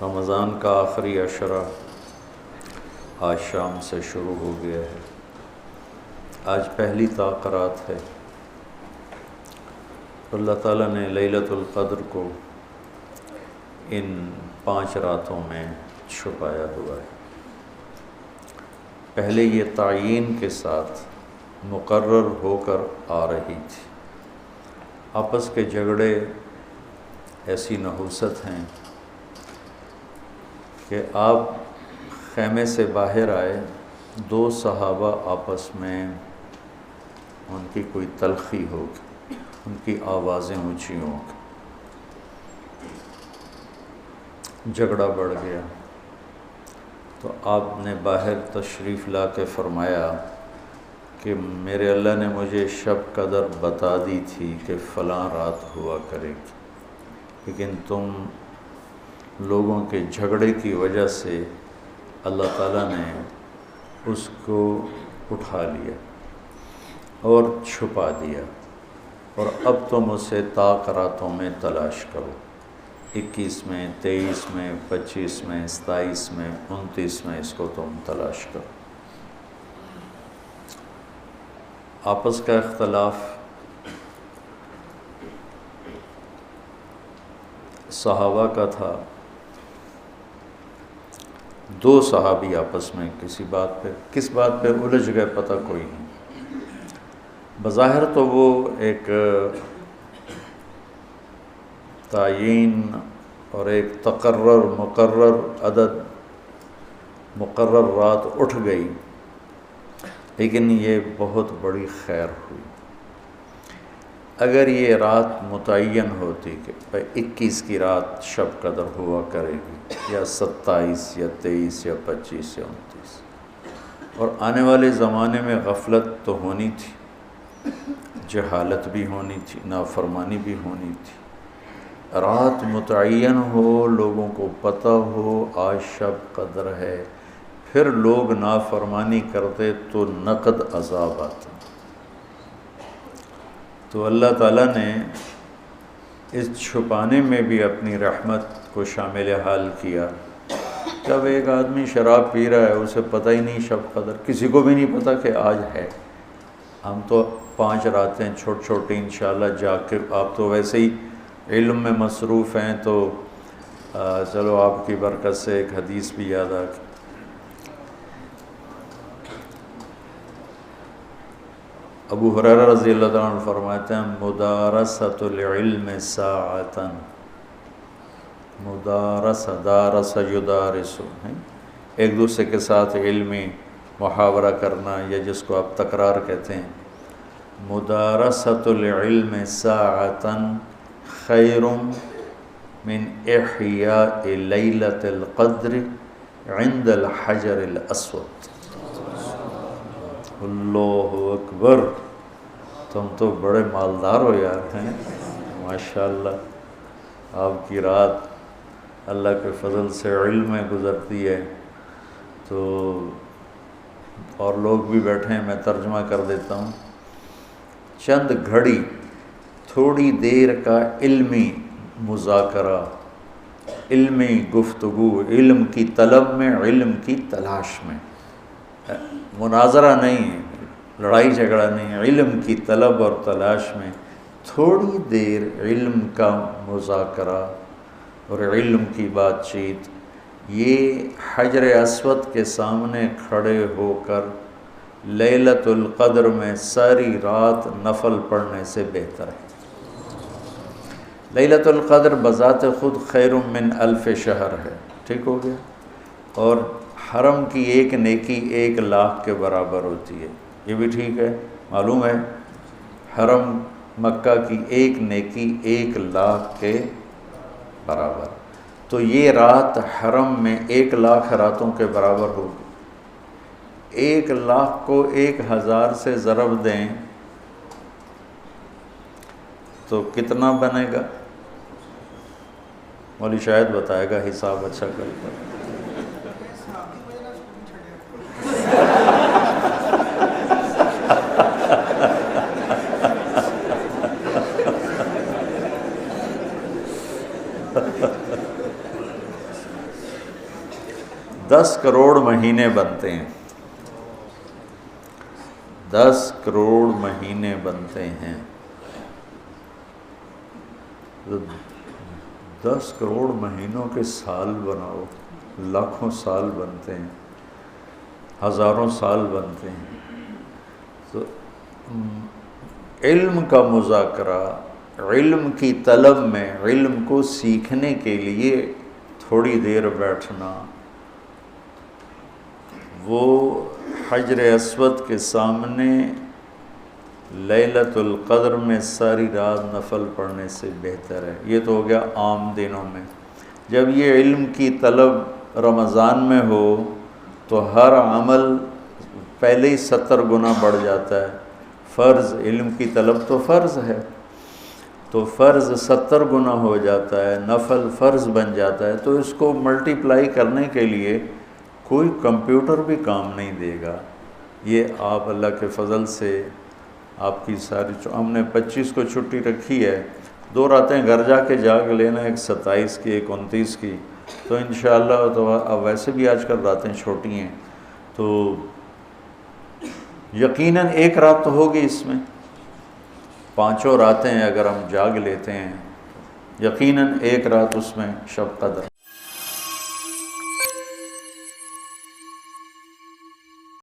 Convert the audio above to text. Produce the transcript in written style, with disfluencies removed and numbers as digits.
رمضان کا آخری عشرہ آج شام سے شروع ہو گیا ہے۔ آج پہلی تاقرات ہے۔ اللہ تعالیٰ نے لیلۃ القدر کو ان 5 راتوں میں چھپایا ہوا ہے۔ پہلے یہ تعیین کے ساتھ مقرر ہو کر آ رہی تھی۔ آپس کے جھگڑے ایسی نحوست ہیں کہ آپ خیمے سے باہر آئے، 2 صحابہ آپس میں ان کی کوئی تلخی ہوگی، ان کی آوازیں اونچی ہوں گی، جھگڑا بڑھ گیا تو آپ نے باہر تشریف لا کے فرمایا کہ میرے اللہ نے مجھے شب قدر بتا دی تھی کہ فلاں رات ہوا کرے گی، لیکن تم لوگوں کے جھگڑے کی وجہ سے اللہ تعالیٰ نے اس کو اٹھا لیا اور چھپا دیا، اور اب تم اسے تاقراتوں میں تلاش کرو، 21 میں، 23 میں، 25 میں، 27 میں، 29 میں اس کو تم تلاش کرو۔ آپس کا اختلاف صحابہ کا تھا۔ 2 صحابی آپس میں کس بات پہ الجھ گئے پتہ کوئی نہیں۔ بظاہر تو وہ ایک تعیین اور ایک مقرر عدد، مقرر رات اٹھ گئی، لیکن یہ بہت بڑی خیر ہوئی۔ اگر یہ رات متعین ہوتی کہ 21 کی رات شب قدر ہوا کرے گی، یا 27 یا 23 یا 25 یا 29، اور آنے والے زمانے میں غفلت تو ہونی تھی، جہالت بھی ہونی تھی، نافرمانی بھی ہونی تھی۔ رات متعین ہو، لوگوں کو پتہ ہو آج شب قدر ہے، پھر لوگ نافرمانی کرتے تو نقد عذاب آتا۔ تو اللہ تعالیٰ نے اس چھپانے میں بھی اپنی رحمت کو شامل حال کیا۔ جب ایک آدمی شراب پی رہا ہے، اسے پتہ ہی نہیں شب قدر، کسی کو بھی نہیں پتہ کہ آج ہے۔ ہم تو 5 راتیں چھوٹی انشاءاللہ جاگ کے، آپ تو ویسے ہی علم میں مصروف ہیں، تو چلو آپ کی برکت سے ایک حدیث بھی یاد آ گئی۔ ابو ہریرہ رضی اللہ تعالیٰ عنہ فرماتے ہیں مدارست العلم ساعتاً، دارس یدارس، ایک دوسرے کے ساتھ علمی محاورہ کرنا، یا جس کو آپ تکرار کہتے ہیں، مدارست العلم ساعتاً خیر من احیاء لیلۃ القدر عند الحجر الاسود۔ اللہ اکبر، تم تو بڑے مالدار ہو یار، ہیں ماشاءاللہ۔ آپ کی رات اللہ کے فضل سے علم میں گزرتی ہے، تو اور لوگ بھی بیٹھے ہیں، میں ترجمہ کر دیتا ہوں۔ چند گھڑی، تھوڑی دیر کا علمی مذاکرہ، علمی گفتگو، علم کی طلب میں، علم کی تلاش میں، مناظرہ نہیں ہے، لڑائی جھگڑا نہیں ہے، علم کی طلب اور تلاش میں تھوڑی دیر علم کا مذاکرہ اور علم کی بات چیت، یہ حجر اسود کے سامنے کھڑے ہو کر لیلۃ القدر میں ساری رات نفل پڑھنے سے بہتر ہے۔ لیلۃ القدر بذات خود خیر من 1000 شہر ہے، ٹھیک ہو گیا، اور حرم کی ایک نیکی 1,00,000 کے برابر ہوتی ہے، یہ بھی ٹھیک ہے، معلوم ہے، حرم مکہ کی ایک نیکی 1,00,000 کے برابر، تو یہ رات حرم میں 1,00,000 راتوں کے برابر ہوگی۔ 1,00,000 کو 1000 سے ضرب دیں تو کتنا بنے گا؟ مولوی شاید بتائے گا، حساب اچھا کر کر۔ 10 کروڑ مہینے بنتے ہیں، 10 کروڑ مہینے بنتے ہیں۔ 10 کروڑ مہینوں کے سال بناؤ، لاکھوں سال بنتے ہیں، ہزاروں سال بنتے ہیں۔ تو علم کا مذاکرہ، علم کی طلب میں، علم کو سیکھنے کے لیے تھوڑی دیر بیٹھنا، وہ حجر اسود کے سامنے لیلۃ القدر میں ساری رات نفل پڑھنے سے بہتر ہے۔ یہ تو ہو گیا عام دنوں میں۔ جب یہ علم کی طلب رمضان میں ہو تو ہر عمل پہلے ہی 70 گنا بڑھ جاتا ہے۔ فرض، علم کی طلب تو فرض ہے، تو فرض 70 گنا ہو جاتا ہے، نفل فرض بن جاتا ہے۔ تو اس کو ملٹی پلائی کرنے کے لیے کوئی کمپیوٹر بھی کام نہیں دے گا۔ یہ آپ اللہ کے فضل سے آپ کی ساری ہم نے 25 کو چھٹی رکھی ہے، 2 راتیں گھر جا کے جاگ لینا، ایک 27 کی، ایک 29 کی، تو انشاءاللہ تو اب ویسے بھی آج کل راتیں چھوٹی ہیں، تو یقیناً 1 رات تو ہوگی اس میں، 5 راتیں اگر ہم جاگ لیتے ہیں، یقیناً 1 رات اس میں شب قدر